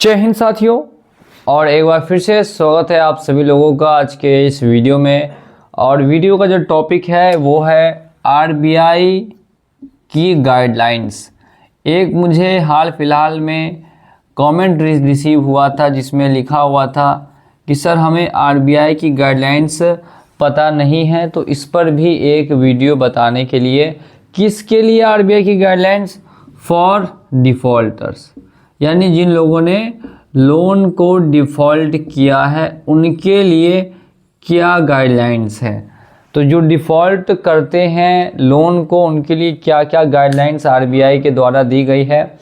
जय हिंद साथियों, और एक बार फिर से स्वागत है आप सभी लोगों का आज के इस वीडियो में। और वीडियो का जो टॉपिक है वो है आरबीआई की गाइडलाइंस। एक मुझे हाल फिलहाल में कमेंट रिसीव हुआ था जिसमें लिखा हुआ था कि सर हमें आरबीआई की गाइडलाइंस पता नहीं है, तो इस पर भी एक वीडियो बताने के लिए। किसके लिए आरबीआई की गाइडलाइंस? फॉर डिफ़ॉल्टर्स, यानी जिन लोगों ने लोन को डिफ़ॉल्ट किया है उनके लिए क्या गाइडलाइंस है। तो जो डिफ़ॉल्ट करते हैं लोन को उनके लिए क्या क्या गाइडलाइंस आरबीआई के द्वारा दी गई है,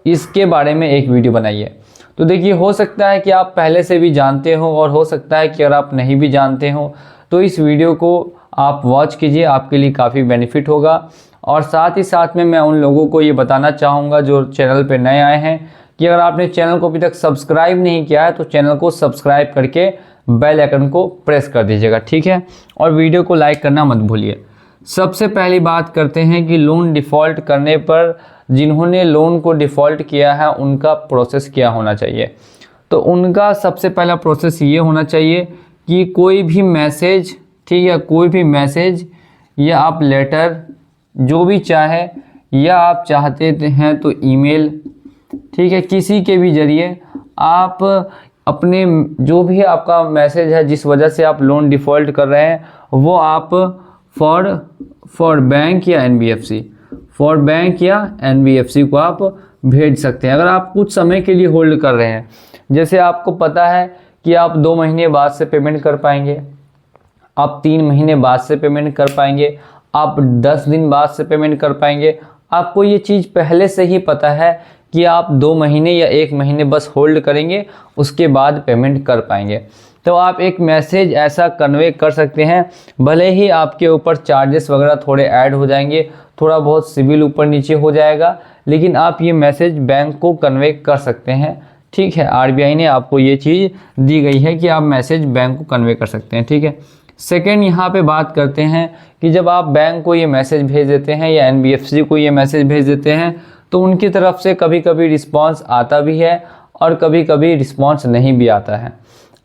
इसके बारे में एक वीडियो बनाइए। तो देखिए, हो सकता है कि आप पहले से भी जानते हो और हो सकता है कि अगर आप नहीं भी जानते हो तो इस वीडियो को आप वॉच कीजिए, आपके लिए काफ़ी बेनिफिट होगा। और साथ ही साथ में मैं उन लोगों को ये बताना चाहूँगा जो चैनल पे नए आए हैं कि अगर आपने चैनल को अभी तक सब्सक्राइब नहीं किया है तो चैनल को सब्सक्राइब करके बेल आइकन को प्रेस कर दीजिएगा, ठीक है। और वीडियो को लाइक करना मत भूलिए। सबसे पहली बात करते हैं कि लोन डिफ़ॉल्ट करने पर जिन्होंने लोन को डिफ़ॉल्ट किया है उनका प्रोसेस क्या होना चाहिए। तो उनका सबसे पहला प्रोसेस ये होना चाहिए कि कोई भी मैसेज, ठीक है, कोई भी मैसेज या आप लेटर जो भी चाहे, या आप चाहते हैं तो ईमेल, ठीक है, किसी के भी ज़रिए आप अपने जो भी आपका मैसेज है जिस वजह से आप लोन डिफ़ॉल्ट कर रहे हैं वो आप फॉर बैंक या एनबीएफसी को आप भेज सकते हैं। अगर आप कुछ समय के लिए होल्ड कर रहे हैं, जैसे आपको पता है कि आप 2 महीने बाद से पेमेंट कर पाएंगे, आप 3 महीने बाद से पेमेंट कर पाएंगे, आप 10 दिन बाद से पेमेंट कर पाएंगे, आपको ये चीज़ पहले से ही पता है कि आप 2 महीने या 1 महीने बस होल्ड करेंगे, उसके बाद पेमेंट कर पाएंगे। तो आप एक मैसेज ऐसा कन्वे कर सकते हैं। भले ही आपके ऊपर चार्जेस वगैरह थोड़े ऐड हो जाएंगे, थोड़ा बहुत सिविल ऊपर नीचे हो जाएगा, लेकिन आप ये मैसेज बैंक को कन्वे कर सकते हैं, ठीक है। आरबीआई ने आपको ये चीज़ दी गई है कि आप मैसेज बैंक को कन्वे कर सकते हैं, ठीक है। सेकेंड, यहाँ पे बात करते हैं कि जब आप बैंक को ये मैसेज भेज देते हैं या एनबीएफसी को ये मैसेज भेज देते हैं तो उनकी तरफ से कभी कभी रिस्पांस आता भी है और कभी कभी रिस्पांस नहीं भी आता है।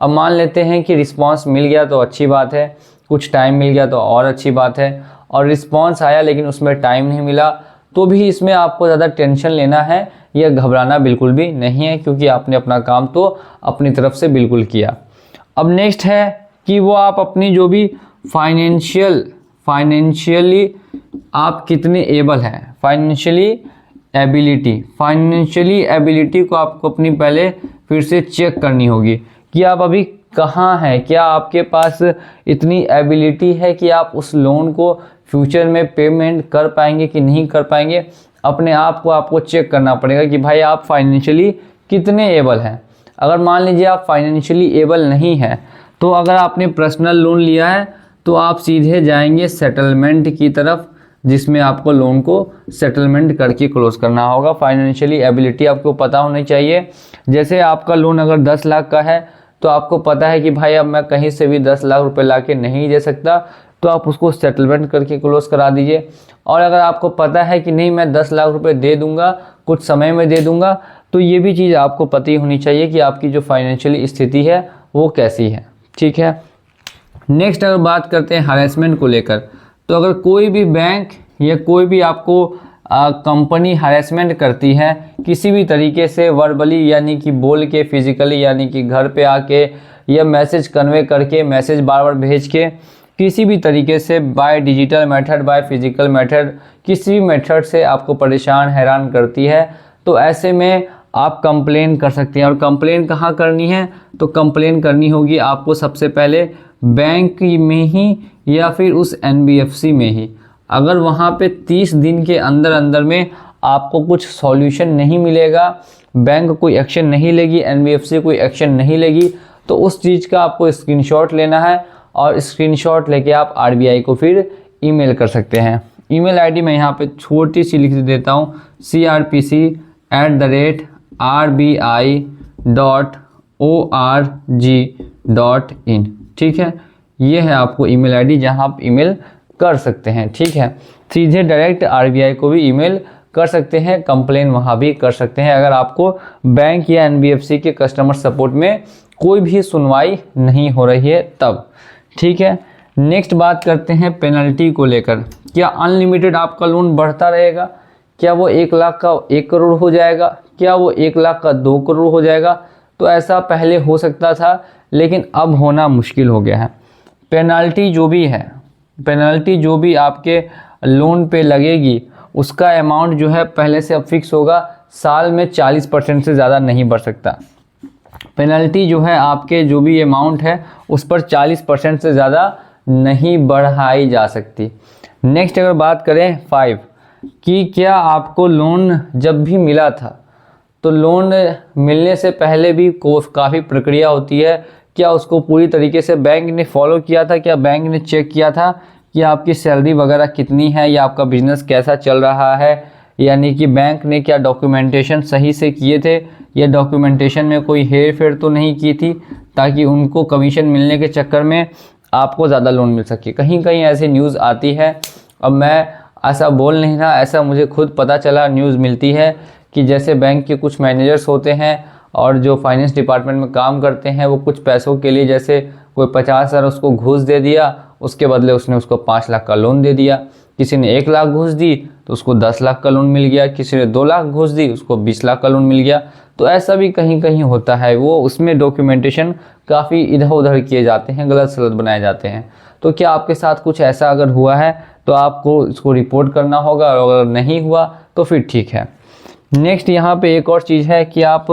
अब मान लेते हैं कि रिस्पांस मिल गया तो अच्छी बात है, कुछ टाइम मिल गया तो और अच्छी बात है, और रिस्पांस आया लेकिन उसमें टाइम नहीं मिला तो भी इसमें आपको ज़्यादा टेंशन लेना है या घबराना बिल्कुल भी नहीं है, क्योंकि आपने अपना काम तो अपनी तरफ से बिल्कुल किया। अब नेक्स्ट है कि वो आप अपनी जो भी फाइनेंशियली आप कितने एबल हैं, फाइनेंशियली एबिलिटी को आपको अपनी पहले फिर से चेक करनी होगी कि आप अभी कहाँ हैं, क्या आपके पास इतनी एबिलिटी है कि आप उस लोन को फ्यूचर में पेमेंट कर पाएंगे कि नहीं कर पाएंगे। अपने आप को आपको चेक करना पड़ेगा कि भाई आप फाइनेंशियली कितने एबल हैं। अगर मान लीजिए आप फाइनेंशियली एबल नहीं हैं तो अगर आपने पर्सनल लोन लिया है तो आप सीधे जाएंगे सेटलमेंट की तरफ, जिसमें आपको लोन को सेटलमेंट करके क्लोज करना होगा। फाइनेंशियली एबिलिटी आपको पता होनी चाहिए। जैसे आपका लोन अगर 10 लाख का है तो आपको पता है कि भाई अब मैं कहीं से भी 10 लाख रुपए ला के नहीं दे सकता, तो आप उसको सेटलमेंट करके क्लोज करा दीजिए। और अगर आपको पता है कि नहीं मैं 10 लाख रुपए दे दूंगा, कुछ समय में दे दूंगा, तो ये भी चीज़ आपको पता ही होनी चाहिए कि आपकी जो फाइनेंशियली स्थिति है वो कैसी है, ठीक है। नेक्स्ट अगर बात करते हैं हरेसमेंट को लेकर, तो अगर कोई भी बैंक या कोई भी आपको कंपनी हरेसमेंट करती है किसी भी तरीके से, वर्बली यानी कि बोल के, फिजिकली यानी कि घर पे आके, या मैसेज कन्वे करके, मैसेज बार बार भेज के, किसी भी तरीके से, by digital method, by physical method, किसी भी मेथड से आपको परेशान हैरान करती है, तो ऐसे में आप कंप्लेन कर सकते हैं। और कंप्लेन कहाँ करनी है? तो कंप्लेन करनी होगी आपको सबसे पहले बैंक में ही या फिर उस एनबीएफसी में ही। अगर वहाँ पे 30 दिन के अंदर अंदर में आपको कुछ सॉल्यूशन नहीं मिलेगा, बैंक कोई एक्शन नहीं लेगी, एनबीएफसी कोई एक्शन नहीं लेगी, तो उस चीज़ का आपको स्क्रीनशॉट लेना है और स्क्रीनशॉट लेके आप आरबीआई को फिर ईमेल कर सकते हैं। ईमेल आईडी मैं यहाँ पे छोटी सी लिख देता हूँ, crpc@rbi.org.in, ठीक है। ये है आपको ईमेल आईडी जहाँ आप ईमेल कर सकते हैं, ठीक है। सीधे डायरेक्ट आरबीआई को भी ईमेल कर सकते हैं, कंप्लेन वहाँ भी कर सकते हैं अगर आपको बैंक या एनबीएफसी के कस्टमर सपोर्ट में कोई भी सुनवाई नहीं हो रही है तब। ठीक है, नेक्स्ट बात करते हैं पेनल्टी को लेकर। क्या अनलिमिटेड आपका लोन बढ़ता रहेगा? क्या वो 1 लाख का 1 करोड़ हो जाएगा? क्या वो 1 लाख का 2 करोड़ हो जाएगा? तो ऐसा पहले हो सकता था, लेकिन अब होना मुश्किल हो गया है। पेनल्टी जो भी आपके लोन पे लगेगी उसका अमाउंट जो है पहले से अब फिक्स होगा, साल में 40% से ज़्यादा नहीं बढ़ सकता। पेनल्टी जो है आपके जो भी अमाउंट है उस पर 40% से ज़्यादा नहीं बढ़ाई जा सकती। नेक्स्ट अगर बात करें 5 कि क्या आपको लोन जब भी मिला था तो लोन मिलने से पहले भी काफ़ी प्रक्रिया होती है, क्या उसको पूरी तरीके से बैंक ने फॉलो किया था? क्या बैंक ने चेक किया था कि आपकी सैलरी वगैरह कितनी है या आपका बिजनेस कैसा चल रहा है? यानी कि बैंक ने क्या डॉक्यूमेंटेशन सही से किए थे या डॉक्यूमेंटेशन में कोई हेर फेर तो नहीं की थी, ताकि उनको कमीशन मिलने के चक्कर में आपको ज़्यादा लोन मिल सके। कहीं कहीं ऐसी न्यूज़ आती है, अब मैं ऐसा बोल नहीं रहा, ऐसा मुझे खुद पता चला, न्यूज़ मिलती है कि जैसे बैंक के कुछ मैनेजर्स होते हैं और जो फाइनेंस डिपार्टमेंट में काम करते हैं, वो कुछ पैसों के लिए जैसे कोई 50,000 उसको घूस दे दिया, उसके बदले उसने उसको 5 लाख का लोन दे दिया। किसी ने 1 लाख घूस दी तो उसको 10 लाख का लोन मिल गया, किसी ने 2 लाख घूस दी उसको 20 लाख का लोन मिल गया। तो ऐसा भी कहीं कहीं होता है, वो उसमें डॉक्यूमेंटेशन काफ़ी इधर उधर किए जाते हैं, गलत सलत बनाए जाते हैं। तो क्या आपके साथ कुछ ऐसा अगर हुआ है तो आपको इसको रिपोर्ट करना होगा, और अगर नहीं हुआ तो फिर ठीक है। नेक्स्ट यहाँ पे एक और चीज़ है कि आप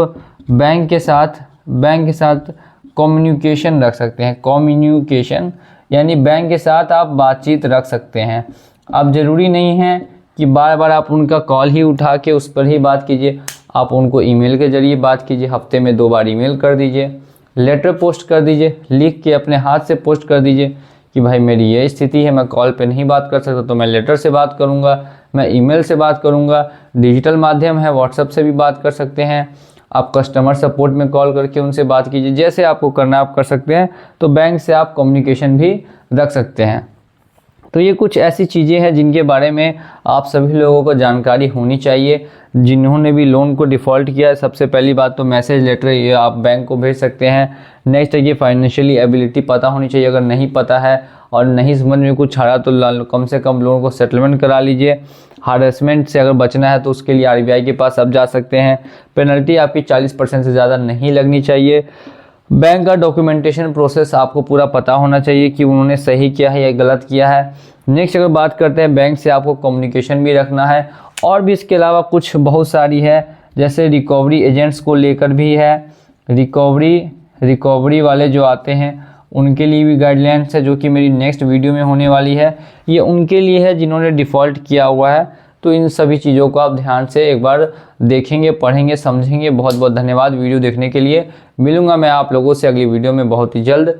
बैंक के साथ कम्युनिकेशन रख सकते हैं। कम्युनिकेशन यानी बैंक के साथ आप बातचीत रख सकते हैं। अब ज़रूरी नहीं है कि बार बार आप उनका कॉल ही उठा के उस पर ही बात कीजिए, आप उनको ईमेल के ज़रिए बात कीजिए, हफ्ते में 2 बार ईमेल कर दीजिए, लेटर पोस्ट कर दीजिए, लिख के अपने हाथ से पोस्ट कर दीजिए कि भाई मेरी ये स्थिति है, मैं कॉल पे नहीं बात कर सकता तो मैं लेटर से बात करूँगा, मैं ईमेल से बात करूँगा, डिजिटल माध्यम है व्हाट्सएप से भी बात कर सकते हैं, आप कस्टमर सपोर्ट में कॉल करके उनसे बात कीजिए, जैसे आपको करना आप कर सकते हैं। तो बैंक से आप कम्युनिकेशन भी रख सकते हैं। तो ये कुछ ऐसी चीज़ें हैं जिनके बारे में आप सभी लोगों को जानकारी होनी चाहिए। जिन्होंने भी लोन को डिफ़ॉल्ट किया है, सबसे पहली बात तो मैसेज लेटर ये आप बैंक को भेज सकते हैं। नेक्स्ट है ये फाइनेंशियली एबिलिटी पता होनी चाहिए, अगर नहीं पता है और नहीं समझ में कुछ आ रहा तो कम से कम लोन को सेटलमेंट करा लीजिए। हारेसमेंट से अगर बचना है तो उसके लिए आरबीआई के पास अब जा सकते हैं। पेनल्टी आपकी 40% से ज़्यादा नहीं लगनी चाहिए। बैंक का डॉक्यूमेंटेशन प्रोसेस आपको पूरा पता होना चाहिए कि उन्होंने सही किया है या गलत किया है। नेक्स्ट अगर बात करते हैं बैंक से आपको कम्युनिकेशन भी रखना है, और भी इसके अलावा कुछ बहुत सारी है, जैसे रिकवरी एजेंट्स को लेकर भी है। रिकवरी वाले जो आते हैं उनके लिए भी गाइडलाइंस है, जो कि मेरी नेक्स्ट वीडियो में होने वाली है। ये उनके लिए है जिन्होंने डिफ़ॉल्ट किया हुआ है। तो इन सभी चीज़ों को आप ध्यान से एक बार देखेंगे, पढ़ेंगे, समझेंगे। बहुत बहुत धन्यवाद वीडियो देखने के लिए। मिलूंगा मैं आप लोगों से अगली वीडियो में बहुत ही जल्द।